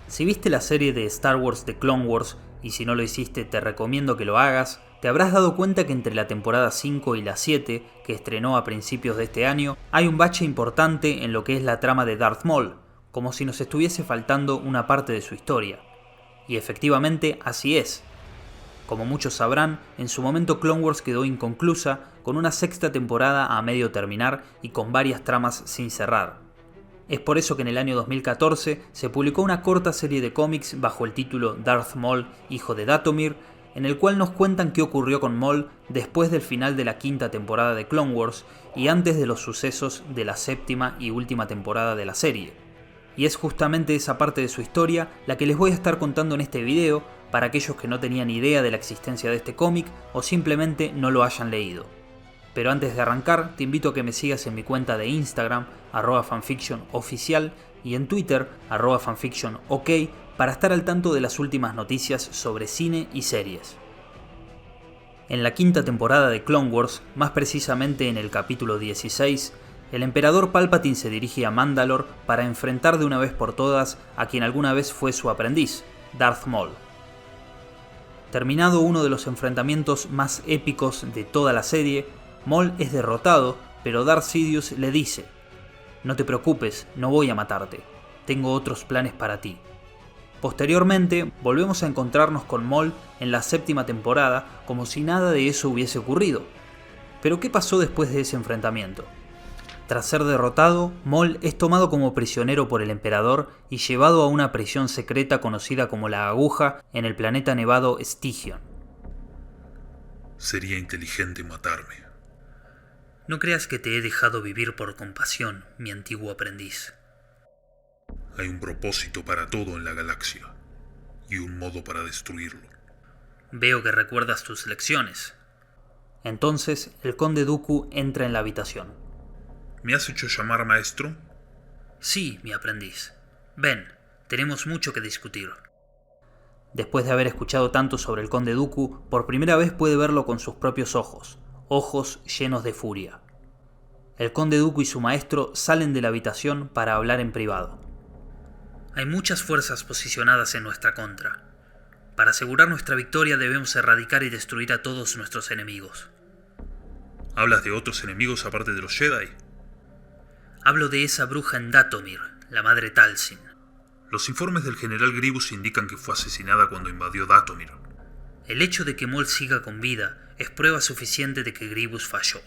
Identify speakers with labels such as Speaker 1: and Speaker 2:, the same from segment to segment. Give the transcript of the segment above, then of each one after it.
Speaker 1: Si viste la serie de Star Wars The Clone Wars, y si no lo hiciste te recomiendo que lo hagas, te habrás dado cuenta que entre la temporada 5 y la 7, que estrenó a principios de este año, hay un bache importante en lo que es la trama de Darth Maul, como si nos estuviese faltando una parte de su historia. Y efectivamente así es. Como muchos sabrán, en su momento Clone Wars quedó inconclusa, con una sexta temporada a medio terminar y con varias tramas sin cerrar. Es por eso que en el año 2014 se publicó una corta serie de cómics bajo el título Darth Maul, hijo de Dathomir, en el cual nos cuentan qué ocurrió con Maul después del final de la quinta temporada de Clone Wars y antes de los sucesos de la séptima y última temporada de la serie. Y es justamente esa parte de su historia la que les voy a estar contando en este video para aquellos que no tenían idea de la existencia de este cómic o simplemente no lo hayan leído. Pero antes de arrancar, te invito a que me sigas en mi cuenta de Instagram, @fanfictionoficial, y en Twitter, @fanfictionok, para estar al tanto de las últimas noticias sobre cine y series. En la quinta temporada de Clone Wars, más precisamente en el capítulo 16, el emperador Palpatine se dirige a Mandalore para enfrentar de una vez por todas a quien alguna vez fue su aprendiz, Darth Maul. Terminado uno de los enfrentamientos más épicos de toda la serie, Maul es derrotado, pero Darth Sidious le dice: "No te preocupes, no voy a matarte, tengo otros planes para ti". Posteriormente, volvemos a encontrarnos con Maul en la séptima temporada como si nada de eso hubiese ocurrido. Pero ¿qué pasó después de ese enfrentamiento? Tras ser derrotado, Maul es tomado como prisionero por el emperador y llevado a una prisión secreta conocida como la Aguja en el planeta nevado Stygion.
Speaker 2: Sería inteligente matarme.
Speaker 1: No creas que te he dejado vivir por compasión, mi antiguo aprendiz.
Speaker 2: Hay un propósito para todo en la galaxia, y un modo para destruirlo.
Speaker 1: Veo que recuerdas tus lecciones. Entonces, el conde Dooku entra en la habitación.
Speaker 2: ¿Me has hecho llamar maestro?
Speaker 1: Sí, mi aprendiz. Ven, tenemos mucho que discutir. Después de haber escuchado tanto sobre el conde Dooku, por primera vez puede verlo con sus propios ojos llenos de furia. El conde Dooku y su maestro salen de la habitación para hablar en privado. Hay muchas fuerzas posicionadas en nuestra contra. Para asegurar nuestra victoria debemos erradicar y destruir a todos nuestros enemigos.
Speaker 2: ¿Hablas de otros enemigos aparte de los Jedi?
Speaker 1: Hablo de esa bruja en Dathomir, la madre Talzin.
Speaker 2: Los informes del general Grievous indican que fue asesinada cuando invadió Dathomir.
Speaker 1: El hecho de que Maul siga con vida es prueba suficiente de que Grievous falló.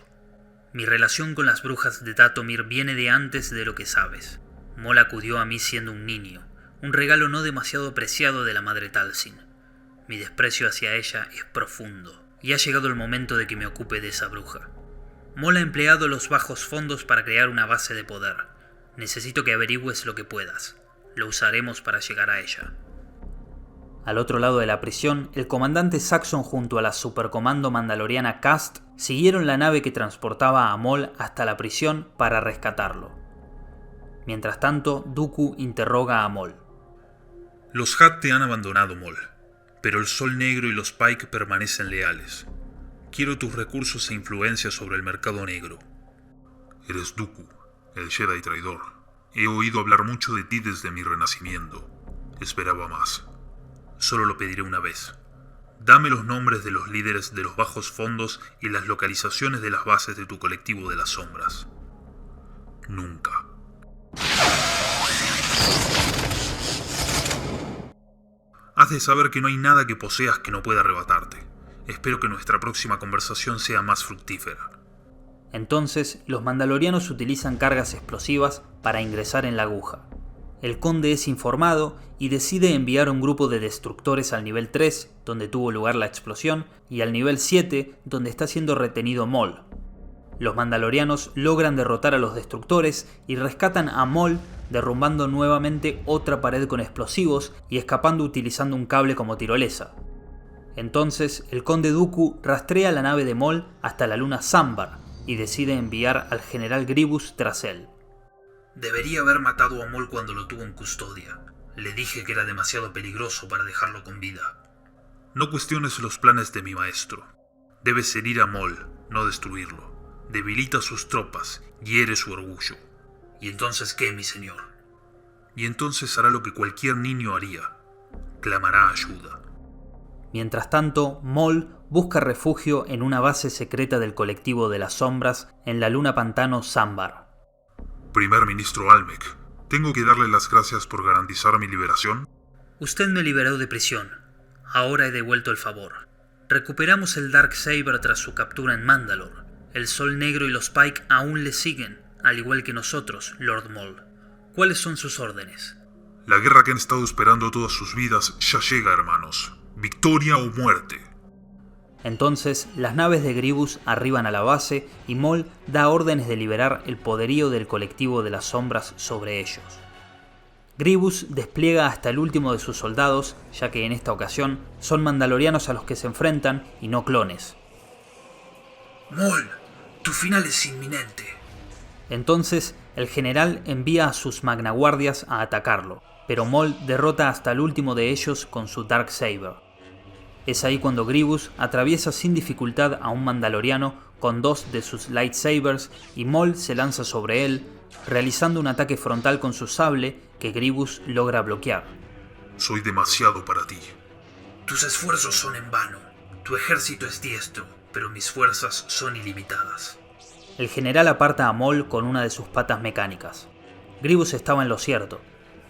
Speaker 1: Mi relación con las brujas de Dathomir viene de antes de lo que sabes. Maul acudió a mí siendo un niño, un regalo no demasiado preciado de la madre Talzin. Mi desprecio hacia ella es profundo, y ha llegado el momento de que me ocupe de esa bruja. Maul ha empleado los bajos fondos para crear una base de poder. Necesito que averigües lo que puedas. Lo usaremos para llegar a ella. Al otro lado de la prisión, el comandante Saxon junto a la supercomando mandaloriana Cast siguieron la nave que transportaba a Maul hasta la prisión para rescatarlo. Mientras tanto, Dooku interroga a Maul.
Speaker 2: Los Hutt te han abandonado, Maul, pero el Sol Negro y los Pike permanecen leales. Quiero tus recursos e influencia sobre el mercado negro. Eres Dooku, el Jedi traidor. He oído hablar mucho de ti desde mi renacimiento. Esperaba más. Solo lo pediré una vez. Dame los nombres de los líderes de los bajos fondos y las localizaciones de las bases de tu colectivo de las sombras. Nunca. Has de saber que no hay nada que poseas que no pueda arrebatarte. Espero que nuestra próxima conversación sea más fructífera.
Speaker 1: Entonces, los mandalorianos utilizan cargas explosivas para ingresar en la aguja. El conde es informado y decide enviar un grupo de destructores al nivel 3, donde tuvo lugar la explosión, y al nivel 7, donde está siendo retenido Maul. Los mandalorianos logran derrotar a los destructores y rescatan a Maul, derrumbando nuevamente otra pared con explosivos y escapando utilizando un cable como tirolesa. Entonces, el conde Dooku rastrea la nave de Maul hasta la luna Sambar y decide enviar al general Grievous tras él. Debería haber matado a Maul cuando lo tuvo en custodia. Le dije que era demasiado peligroso para dejarlo con vida.
Speaker 2: No cuestiones los planes de mi maestro. Debes herir a Maul, no destruirlo. Debilita sus tropas, hiere su orgullo.
Speaker 1: ¿Y entonces qué, mi señor?
Speaker 2: y entonces hará lo que cualquier niño haría. Clamará ayuda.
Speaker 1: Mientras tanto, Maul busca refugio en una base secreta del colectivo de las sombras en la luna pantano Sambar.
Speaker 2: Primer ministro Almec, ¿tengo que darle las gracias por garantizar mi liberación?
Speaker 1: Usted me liberó de prisión. Ahora he devuelto el favor. Recuperamos el Darksaber tras su captura en Mandalore. El Sol Negro y los Pike aún le siguen, al igual que nosotros, Lord Maul. ¿Cuáles son sus órdenes?
Speaker 2: La guerra que han estado esperando todas sus vidas ya llega, hermanos. Victoria o muerte.
Speaker 1: Entonces, las naves de Grievous arriban a la base y Maul da órdenes de liberar el poderío del colectivo de las sombras sobre ellos. Grievous despliega hasta el último de sus soldados, ya que en esta ocasión son mandalorianos a los que se enfrentan y no clones.
Speaker 3: Maul, tu final es inminente.
Speaker 1: Entonces, el general envía a sus magnaguardias a atacarlo, pero Maul derrota hasta el último de ellos con su Darksaber. Es ahí cuando Grievous atraviesa sin dificultad a un mandaloriano con 2 de sus lightsabers y Maul se lanza sobre él, realizando un ataque frontal con su sable que Grievous logra bloquear.
Speaker 2: Soy demasiado para ti.
Speaker 3: Tus esfuerzos son en vano. Tu ejército es diestro, pero mis fuerzas son ilimitadas.
Speaker 1: El general aparta a Maul con una de sus patas mecánicas. Grievous estaba en lo cierto.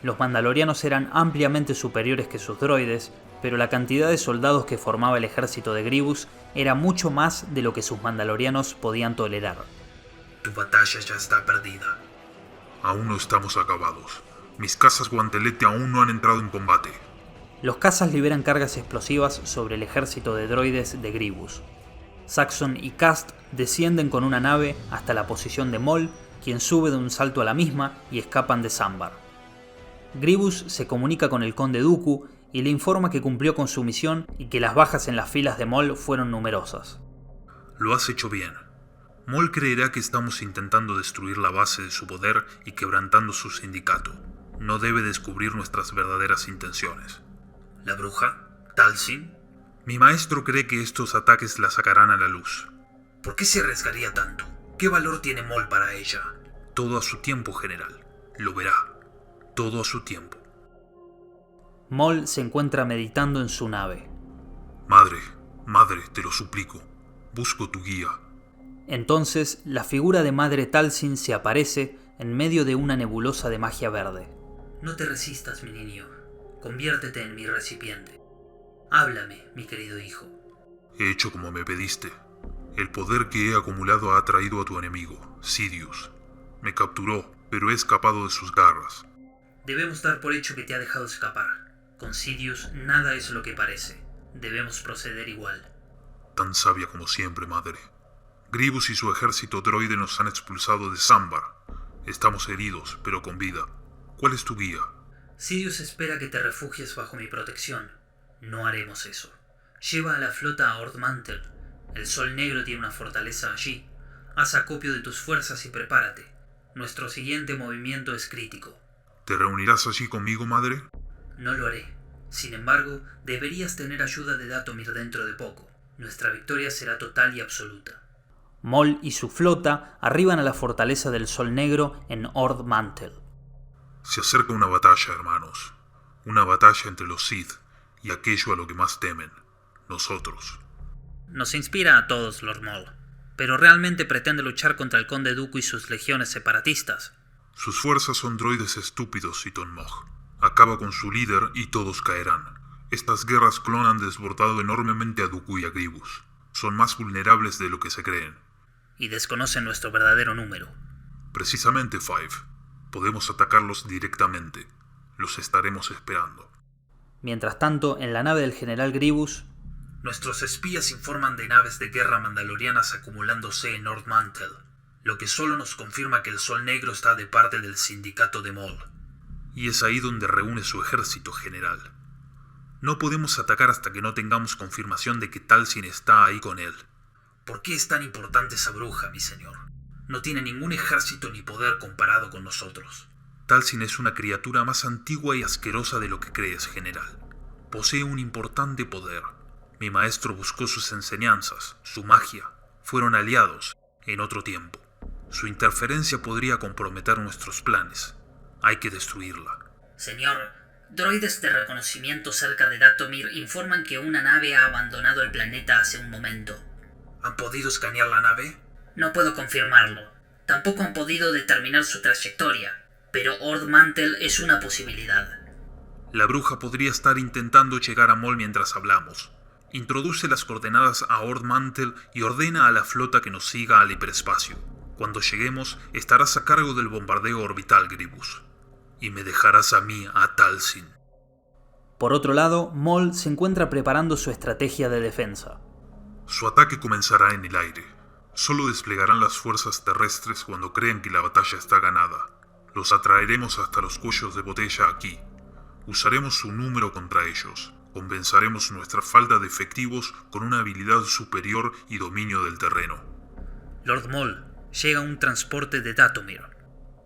Speaker 1: Los mandalorianos eran ampliamente superiores que sus droides, pero la cantidad de soldados que formaba el ejército de Grievous era mucho más de lo que sus mandalorianos podían tolerar.
Speaker 3: Tu batalla ya está perdida.
Speaker 2: Aún no estamos acabados. Mis cazas guantelete aún no han entrado en combate.
Speaker 1: Los cazas liberan cargas explosivas sobre el ejército de droides de Grievous. Saxon y Cast descienden con una nave hasta la posición de Maul, quien sube de un salto a la misma y escapan de Sambar. Grievous se comunica con el conde Dooku y le informa que cumplió con su misión y que las bajas en las filas de Maul fueron numerosas.
Speaker 2: Lo has hecho bien. Maul creerá que estamos intentando destruir la base de su poder y quebrantando su sindicato. No debe descubrir nuestras verdaderas intenciones.
Speaker 3: ¿La bruja? ¿Talzin?
Speaker 2: Mi maestro cree que estos ataques la sacarán a la luz.
Speaker 3: ¿Por qué se arriesgaría tanto? ¿Qué valor tiene Maul para ella?
Speaker 2: Todo a su tiempo, general. Lo verá. Todo a su tiempo.
Speaker 1: Maul se encuentra meditando en su nave.
Speaker 2: Madre, te lo suplico. Busco tu guía.
Speaker 1: Entonces, la figura de Madre Talzin se aparece en medio de una nebulosa de magia verde.
Speaker 3: No te resistas, mi niño. Conviértete en mi recipiente. Háblame, mi querido hijo.
Speaker 2: He hecho como me pediste. El poder que he acumulado ha atraído a tu enemigo, Sidious. Me capturó, pero he escapado de sus garras.
Speaker 3: Debemos dar por hecho que te ha dejado escapar. Con Sidious nada es lo que parece. Debemos proceder igual.
Speaker 2: Tan sabia como siempre, madre. Grievous y su ejército droide nos han expulsado de Sambar. Estamos heridos, pero con vida. ¿Cuál es tu guía?
Speaker 3: Sidious espera que te refugies bajo mi protección. No haremos eso. Lleva a la flota a Ord Mantell. El Sol Negro tiene una fortaleza allí. Haz acopio de tus fuerzas y prepárate. Nuestro siguiente movimiento es crítico.
Speaker 2: ¿Te reunirás allí conmigo, madre?
Speaker 3: No lo haré. Sin embargo, deberías tener ayuda de Dathomir dentro de poco. Nuestra victoria será total y absoluta.
Speaker 1: Maul y su flota arriban a la fortaleza del Sol Negro en Ord Mantell.
Speaker 2: Se acerca una batalla, hermanos. Una batalla entre los Sith y aquello a lo que más temen, nosotros.
Speaker 1: Nos inspira a todos, Lord Maul. Pero realmente pretende luchar contra el conde Dooku y sus legiones separatistas.
Speaker 2: Sus fuerzas son droides estúpidos, Citon Mog. Acaba con su líder y todos caerán. Estas guerras clon han desbordado enormemente a Dooku y a Grievous. Son más vulnerables de lo que se creen.
Speaker 1: Y desconocen nuestro verdadero número.
Speaker 2: Precisamente, Five. Podemos atacarlos directamente. Los estaremos esperando.
Speaker 1: Mientras tanto, en la nave del general Grievous...
Speaker 3: Nuestros espías informan de naves de guerra mandalorianas acumulándose en Ord Mantell, lo que solo nos confirma que el Sol Negro está de parte del sindicato de Maul.
Speaker 2: Y es ahí donde reúne su ejército, general. No podemos atacar hasta que no tengamos confirmación de que Talzin está ahí con él.
Speaker 3: ¿Por qué es tan importante esa bruja, mi señor? No tiene ningún ejército ni poder comparado con nosotros.
Speaker 2: Talzin es una criatura más antigua y asquerosa de lo que crees, general. Posee un importante poder. Mi maestro buscó sus enseñanzas, su magia. Fueron aliados en otro tiempo. Su interferencia podría comprometer nuestros planes. Hay que destruirla.
Speaker 3: Señor, droides de reconocimiento cerca de Datomir informan que una nave ha abandonado el planeta hace un momento.
Speaker 2: ¿Han podido escanear la nave?
Speaker 3: No puedo confirmarlo. Tampoco han podido determinar su trayectoria, pero Ord Mantell es una posibilidad.
Speaker 2: La bruja podría estar intentando llegar a Maul mientras hablamos. Introduce las coordenadas a Ord Mantell y ordena a la flota que nos siga al hiperespacio. Cuando lleguemos, estarás a cargo del bombardeo orbital, Grievous. Y me dejarás a mí, a Talzin.
Speaker 1: Por otro lado, Maul se encuentra preparando su estrategia de defensa.
Speaker 2: Su ataque comenzará en el aire. Solo desplegarán las fuerzas terrestres cuando crean que la batalla está ganada. Los atraeremos hasta los cuellos de botella aquí. Usaremos su número contra ellos. Compensaremos nuestra falta de efectivos con una habilidad superior y dominio del terreno.
Speaker 3: Lord Maul, llega un transporte de Datomir.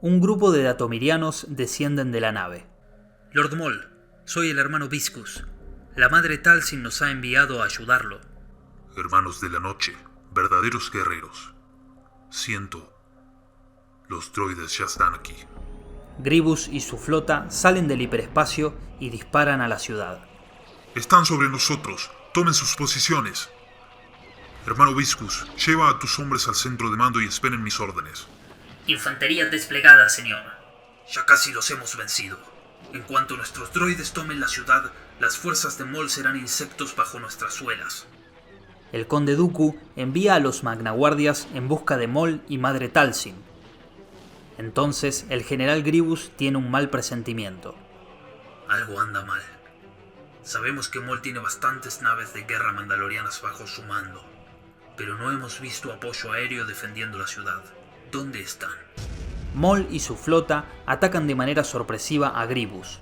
Speaker 1: Un grupo de datomirianos descienden de la nave.
Speaker 3: Lord Maul, soy el hermano Viscus. La madre Talzin nos ha enviado a ayudarlo.
Speaker 2: Hermanos de la noche, verdaderos guerreros. Siento, los droides ya están aquí.
Speaker 1: Grievous y su flota salen del hiperespacio y disparan a la ciudad.
Speaker 2: Están sobre nosotros. Tomen sus posiciones. Hermano Viscus, lleva a tus hombres al centro de mando y esperen mis órdenes.
Speaker 3: Infantería desplegada, señor.
Speaker 2: Ya casi los hemos vencido. En cuanto nuestros droides tomen la ciudad, las fuerzas de Maul serán insectos bajo nuestras suelas.
Speaker 1: El conde Dooku envía a los magnaguardias en busca de Maul y Madre Talzin. Entonces el general Grievous tiene un mal presentimiento.
Speaker 3: Algo anda mal. Sabemos que Maul tiene bastantes naves de guerra mandalorianas bajo su mando, pero no hemos visto apoyo aéreo defendiendo la ciudad. ¿Dónde están?
Speaker 1: Maul y su flota atacan de manera sorpresiva a Grievous.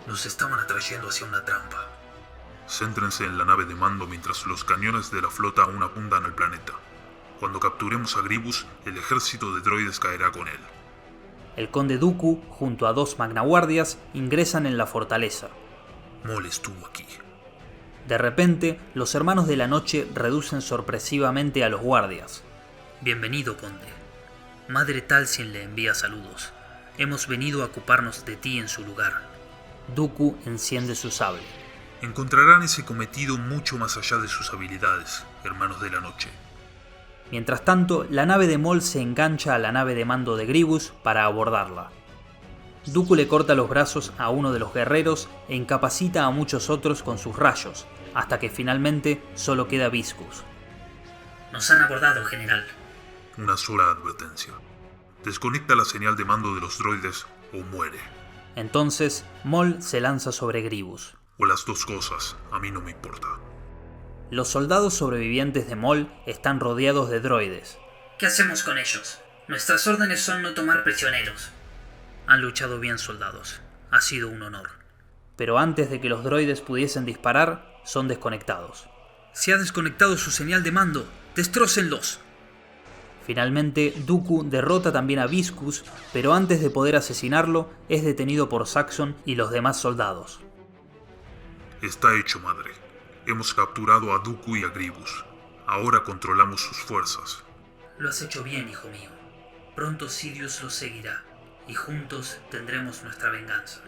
Speaker 2: Nos estaban atrayendo hacia una trampa. Céntrense en la nave de mando mientras los cañones de la flota aún apuntan al planeta. Cuando capturemos a Grievous, el ejército de droides caerá con él.
Speaker 1: El conde Dooku, junto a 2 magnaguardias, ingresan en la fortaleza.
Speaker 2: Maul estuvo aquí.
Speaker 1: De repente, los hermanos de la noche reducen sorpresivamente a los guardias.
Speaker 3: Bienvenido, conde. Madre Talzin le envía saludos. Hemos venido a ocuparnos de ti en su lugar.
Speaker 1: Dooku enciende su sable.
Speaker 2: Encontrarán ese cometido mucho más allá de sus habilidades, hermanos de la noche.
Speaker 1: Mientras tanto, la nave de Maul se engancha a la nave de mando de Grievous para abordarla. Dooku le corta los brazos a uno de los guerreros e incapacita a muchos otros con sus rayos, hasta que finalmente solo queda Viscus.
Speaker 3: Nos han abordado, general.
Speaker 2: Una sola advertencia. Desconecta la señal de mando de los droides o muere.
Speaker 1: Entonces, Maul se lanza sobre Grievous.
Speaker 2: O las dos cosas, a mí no me importa.
Speaker 1: Los soldados sobrevivientes de Maul están rodeados de droides.
Speaker 3: ¿Qué hacemos con ellos? Nuestras órdenes son no tomar prisioneros. Han luchado bien, soldados. Ha sido un honor.
Speaker 1: Pero antes de que los droides pudiesen disparar, son desconectados.
Speaker 3: Se ha desconectado su señal de mando. ¡Destrócenlos!
Speaker 1: Finalmente, Dooku derrota también a Viscus, pero antes de poder asesinarlo, es detenido por Saxon y los demás soldados.
Speaker 2: Está hecho, madre. Hemos capturado a Dooku y a Grievous. Ahora controlamos sus fuerzas.
Speaker 3: Lo has hecho bien, hijo mío. Pronto Sidious los seguirá, y juntos tendremos nuestra venganza.